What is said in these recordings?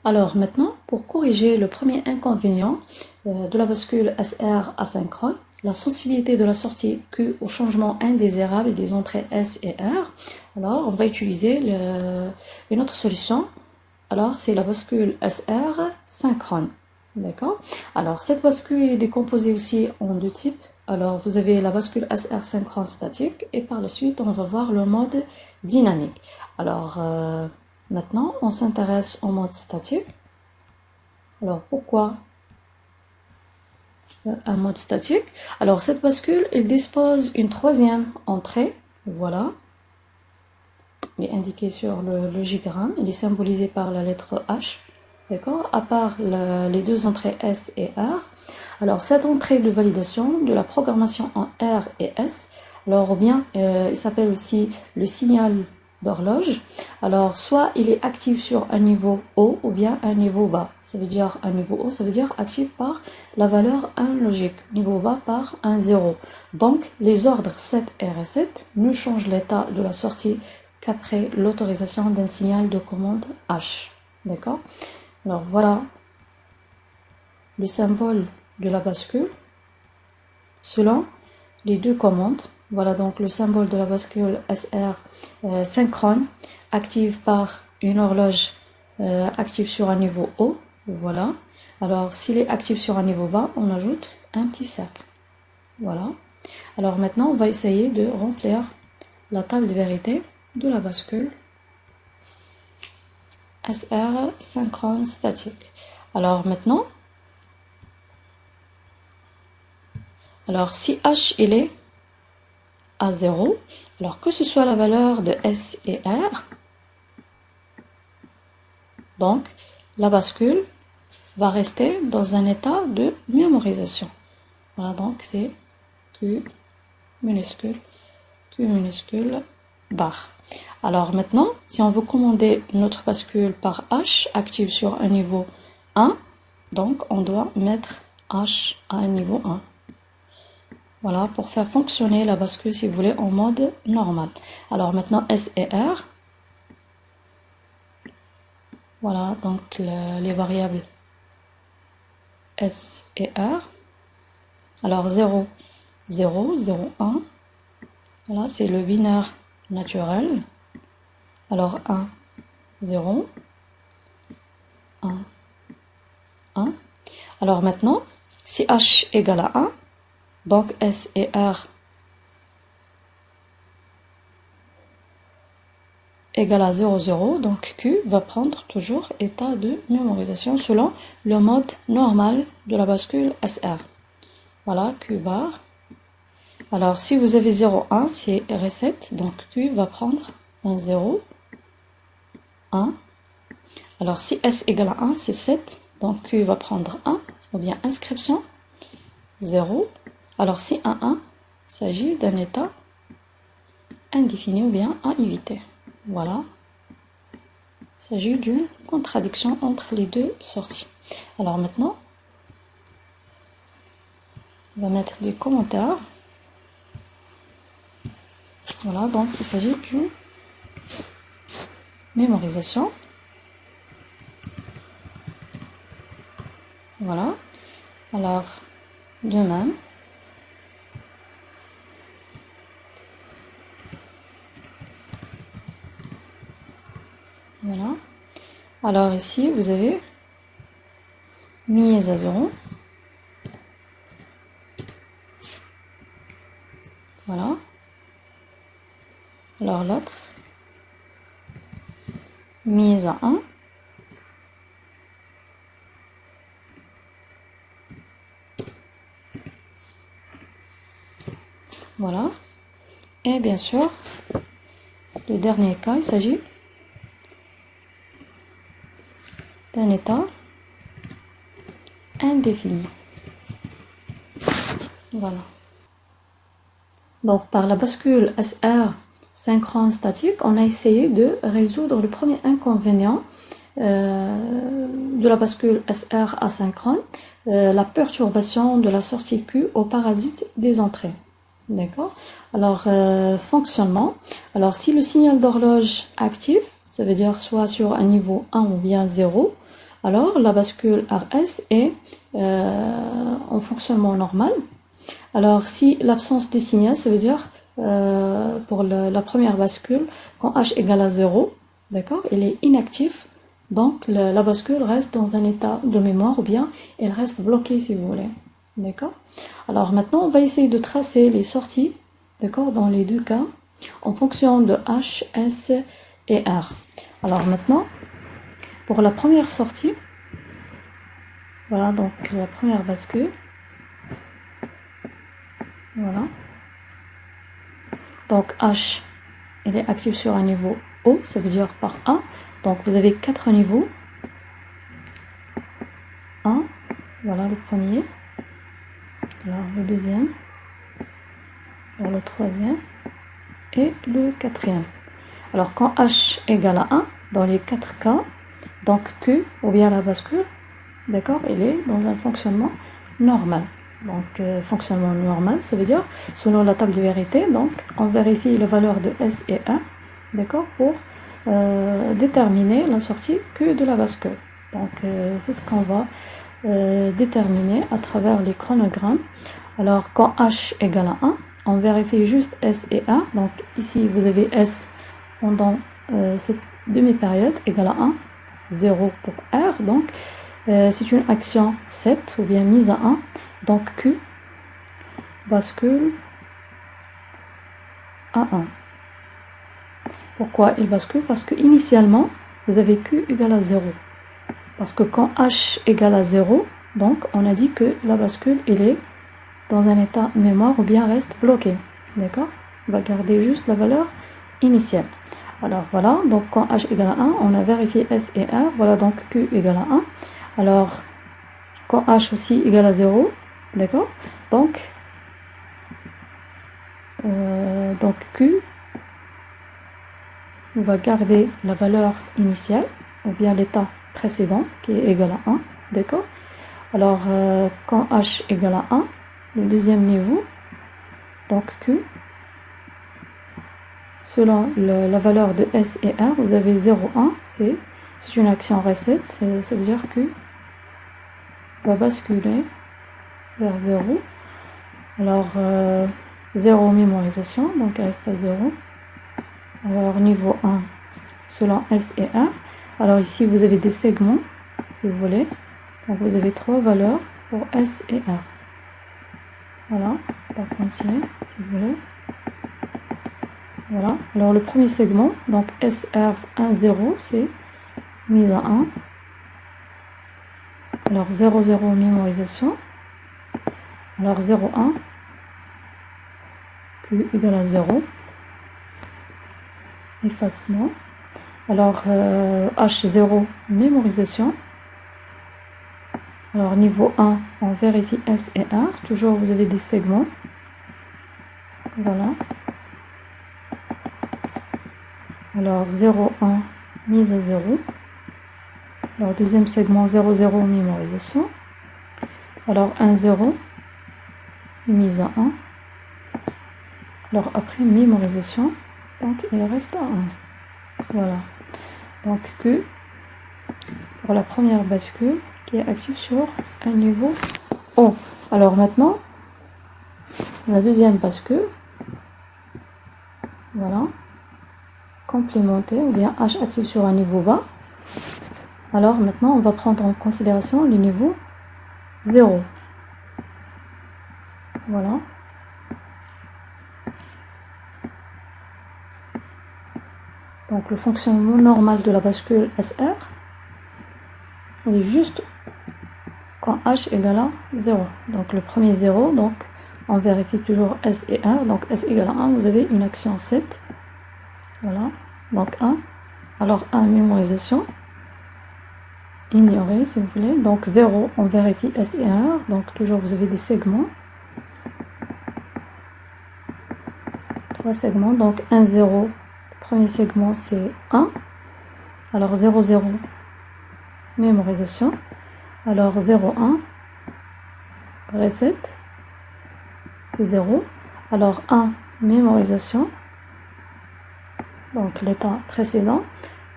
Alors maintenant, pour corriger le premier inconvénient de la bascule SR asynchrone, la sensibilité de la sortie Q au changement indésirable des entrées S et R, alors on va utiliser une autre solution. Alors c'est la bascule SR synchrone. D'accord? Alors cette bascule est décomposée aussi en deux types. Alors vous avez la bascule SR synchrone statique et par la suite on va voir le mode dynamique. Alors maintenant on s'intéresse au mode statique. Alors pourquoi un mode statique? Alors cette bascule elle dispose une troisième entrée. Voilà. Il est indiqué sur le logigramme. Il est symbolisé par la lettre H. D'accord? À part les deux entrées S et R. Alors, cette entrée de validation de la programmation en R et S, alors, ou bien, il s'appelle aussi le signal d'horloge. Alors, soit il est actif sur un niveau haut ou bien un niveau bas. Ça veut dire un niveau haut, ça veut dire actif par la valeur 1 logique. Niveau bas par 1, 0. Donc, les ordres 7 R et 7 ne changent l'état de la sortie qu'après l'autorisation d'un signal de commande H. D'accord? Alors voilà le symbole de la bascule selon les deux commandes. Voilà donc le symbole de la bascule SR synchrone, active par une horloge active sur un niveau haut. Voilà. Alors s'il est actif sur un niveau bas, on ajoute un petit cercle. Voilà. Alors maintenant, on va essayer de remplir la table de vérité de la bascule SR synchrone statique. Alors maintenant, si H il est à 0, alors que ce soit la valeur de S et R, donc la bascule va rester dans un état de mémorisation. Voilà, donc c'est Q minuscule barre. Alors maintenant, si on veut commander notre bascule par H active sur un niveau 1, donc on doit mettre H à un niveau 1. Voilà, pour faire fonctionner la bascule, si vous voulez, en mode normal. Alors maintenant, S et R. Voilà, donc les variables S et R. Alors 0, 0, 0, 1. Voilà, c'est le binaire naturel. Alors 1, 0, 1, 1. Alors maintenant, si H égale à 1, donc S et R égale à 0, 0, donc Q va prendre toujours état de mémorisation selon le mode normal de la bascule SR. Voilà, Q bar. Alors si vous avez 0, 1, c'est reset, donc Q va prendre un 0, 1. Alors si S égale à 1, c'est 7, donc Q va prendre 1, ou bien inscription, 0. Alors si 1, 1, il s'agit d'un état indéfini ou bien à éviter. Voilà. Il s'agit d'une contradiction entre les deux sorties. Alors maintenant, on va mettre des commentaires. Voilà, donc il s'agit d'une mémorisation. Voilà. Alors, de même. Voilà. Alors ici, vous avez mise à 0. Voilà. Alors l'autre, mise à 1. Voilà. Et bien sûr, le dernier cas, il s'agit d'un état indéfini. Voilà. Donc, par la bascule SR synchrone statique, on a essayé de résoudre le premier inconvénient de la bascule SR asynchrone, la perturbation de la sortie Q au parasite des entrées. D'accord? Alors, fonctionnement. Alors, si le signal d'horloge active, ça veut dire soit sur un niveau 1 ou bien 0, alors la bascule RS est en fonctionnement normal. Alors si l'absence de signal, ça veut dire pour la première bascule, quand H égale à 0, d'accord, il est inactif, donc la bascule reste dans un état de mémoire ou bien elle reste bloquée si vous voulez. D'accord. Alors maintenant, on va essayer de tracer les sorties, d'accord, dans les deux cas, en fonction de H, S et R. Alors maintenant, pour la première sortie, voilà, donc la première bascule, voilà. Donc H, il est actif sur un niveau haut, ça veut dire par 1. Donc vous avez 4 niveaux. 1, voilà le premier. Alors le deuxième. Alors le troisième. Et le quatrième. Alors quand H égale à 1, dans les 4 cas, donc Q, ou bien la bascule, d'accord, il est dans un fonctionnement normal. Donc fonctionnement normal, ça veut dire, selon la table de vérité, donc on vérifie les valeurs de S et A, d'accord, pour déterminer la sortie Q de la bascule. Donc c'est ce qu'on va déterminer à travers les chronogrammes. Alors quand H égale à 1, on vérifie juste S et A. Donc ici vous avez S pendant cette demi-période égale à 1, 0 pour R. Donc c'est une action 7 ou bien mise à 1. Donc Q bascule à 1. Pourquoi il bascule? Parce que initialement vous avez Q égale à 0. Parce que quand H égale à 0, donc on a dit que la bascule elle est dans un état mémoire ou bien reste bloqué. D'accord? On va garder juste la valeur initiale. Alors voilà, donc quand H égale à 1, on a vérifié S et R. Voilà, donc Q égale à 1. Alors quand H aussi égale à 0, d'accord? Donc Q, on va garder la valeur initiale ou bien l'état précédent qui est égal à 1, d'accord? Alors quand H égale à 1, le deuxième niveau, donc Q, selon la valeur de S et R, vous avez 0, 1, c'est une action recette, ça veut dire que va basculer vers 0. Alors 0 mémorisation, donc elle reste à 0. Alors niveau 1, selon S et R. Alors ici vous avez des segments, si vous voulez. Donc vous avez 3 valeurs pour S et R. Voilà, on va continuer, si vous voulez. Voilà, alors le premier segment, donc SR1, 0, c'est mise à 1. Alors 0, 0, mémorisation. Alors 0, 1, Q égale à 0. Effacement. Alors H0, mémorisation. Alors niveau 1, on vérifie S et R. Toujours vous avez des segments. Voilà. Alors 0, 1, mise à 0. Alors deuxième segment 0, 0, mémorisation. Alors 1, 0, mise à 1. Alors après mémorisation, donc il reste à 1. Voilà. Donc Q pour la première bascule qui est active sur un niveau haut. Alors maintenant, la deuxième bascule, voilà, complémentée ou bien H active sur un niveau bas. Alors maintenant, on va prendre en considération le niveau 0. Voilà. Donc le fonctionnement normal de la bascule SR, il est juste quand H égale à 0. Donc le premier 0, donc on vérifie toujours S et R. Donc S égale à 1, vous avez une action 7. Voilà. Donc 1. Alors 1, mémorisation. Ignorer si vous voulez. Donc 0, on vérifie S et R. Donc toujours vous avez des segments. 3 segments. Donc 1, 0. Premier segment c'est 1. Alors 0, 0. Mémorisation. Alors 0, 1. Reset. C'est 0. Alors 1, mémorisation. Donc l'état précédent.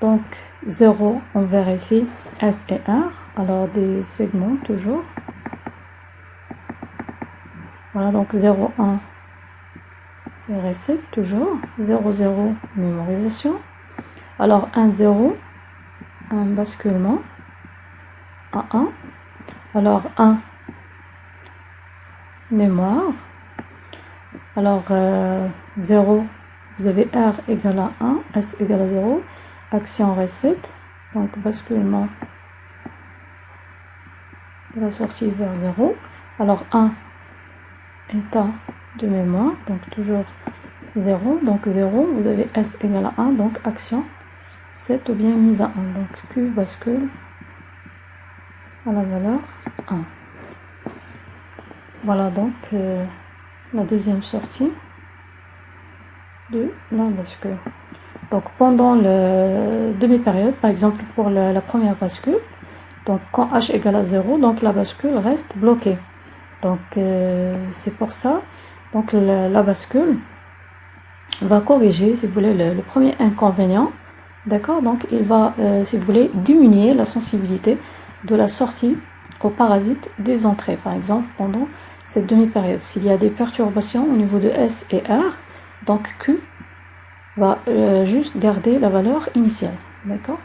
Donc 0, on vérifie S et R. Alors des segments toujours. Voilà, donc 0, 1, c'est reset toujours. 0, 0, mémorisation. Alors 1, 0, un basculement à 1. Alors 1, mémoire. Alors 0, vous avez R égale à 1, S égale à 0. Action reset, donc basculement de la sortie vers 0. Alors 1, état de mémoire, donc toujours 0. Donc 0, vous avez S égale à 1, donc action 7 ou bien mise à 1. Donc Q bascule à la valeur 1. Voilà donc la deuxième sortie de la bascule. Donc pendant le demi-période, par exemple pour la première bascule, donc quand H égale à 0, donc la bascule reste bloquée. Donc c'est pour ça, donc la bascule va corriger, si vous voulez, le premier inconvénient. D'accord, donc il va, si vous voulez, diminuer la sensibilité de la sortie aux parasites des entrées, par exemple, pendant cette demi-période. S'il y a des perturbations au niveau de S et R, donc Q va juste garder la valeur initiale. D'accord ?